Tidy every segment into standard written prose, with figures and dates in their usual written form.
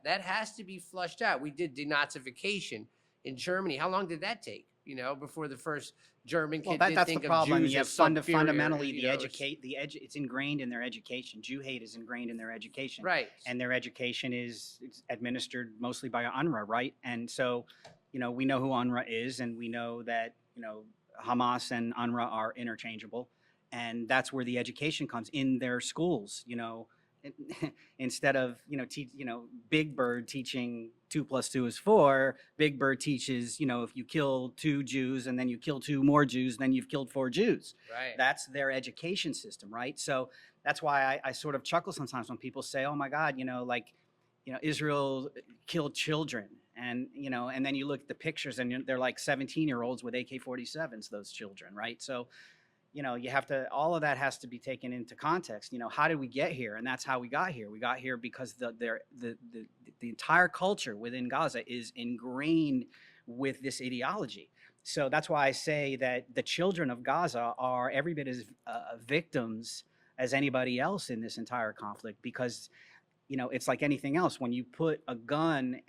That has to be flushed out. We did denazification in Germany. How long did that take? Before the first German Well, kid did that's the think of problem. Jews You have as superior. fundamentally you the know, it's- it's ingrained in their education. Jew hate is ingrained in their education, Right. and their education is it's administered mostly by UNRWA, right? And so, we know who UNRWA is, and we know that Hamas and UNRWA are interchangeable, and that's where the education comes in their schools. Instead of Big Bird teaching 2 + 2 is 4, Big Bird teaches if you kill 2 Jews and then you kill 2 more Jews, then you've killed 4 Jews. Right. That's their education system, right? So that's why I sort of chuckle sometimes when people say, "Oh my God, Israel killed children," and and then you look at the pictures and they're like 17-year-olds with AK-47s, those children, right? So you have to, all of that has to be taken into context. How did we get here? And that's how we got here. We got here because the entire culture within Gaza is ingrained with this ideology. So that's why I say that the children of Gaza are every bit as victims as anybody else in this entire conflict, because it's like anything else. When you put a gun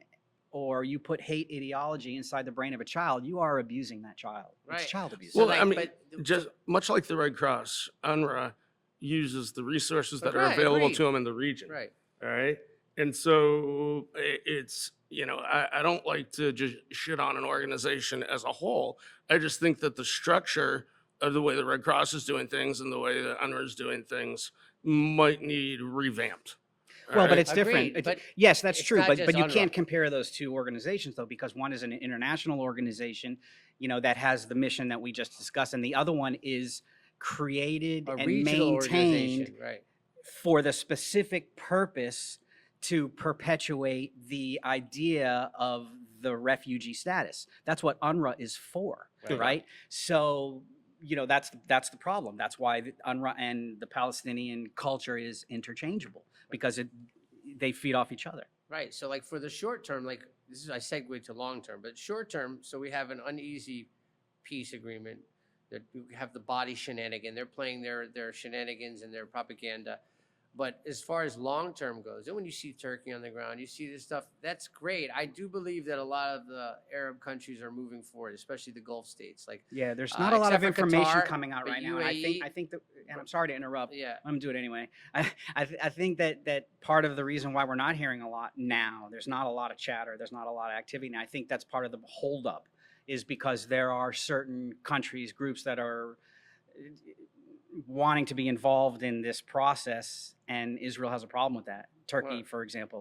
or you put hate ideology inside the brain of a child, you are abusing that child. Right. It's child abuse. Well, like, I mean, but- just much like the Red Cross, UNRWA uses the resources that are Right, available agreed. to them in the region. Right. All right. And so it's, I don't like to just shit on an organization as a whole. I just think that the structure of the way the Red Cross is doing things and the way that UNRWA is doing things might need revamped. Well, but right? it's different. Agreed, but Yes, that's it's true. not But just you UNRWA. can't compare those two organizations, though, because one is an international organization, that has the mission that we just discussed, and the other one is created a and regional maintained organization. Right. for the specific purpose to perpetuate the idea of the refugee status. That's what UNRWA is for, Right. right? So that's the problem. That's why the UNRWA and the Palestinian culture is interchangeable, because they feed off each other. Right. So like for the short term, like this is I segue to long term, but short term, so we have an uneasy peace agreement that you have the body shenanigan. They're playing their shenanigans and their propaganda. But as far as long term goes, then when you see Turkey on the ground, you see this stuff, that's great. I do believe that a lot of the Arab countries are moving forward, especially the Gulf states. Like Yeah, there's not a lot of except for information Qatar, coming out but right now. And I UAE think that, and I'm sorry to interrupt. yeah. I'm gonna do it anyway. I think that part of the reason why we're not hearing a lot now, there's not a lot of chatter, there's not a lot of activity, and I think that's part of the holdup, is because there are certain countries, groups that are wanting to be involved in this process, and Israel has a problem with that. Turkey, Right. for example.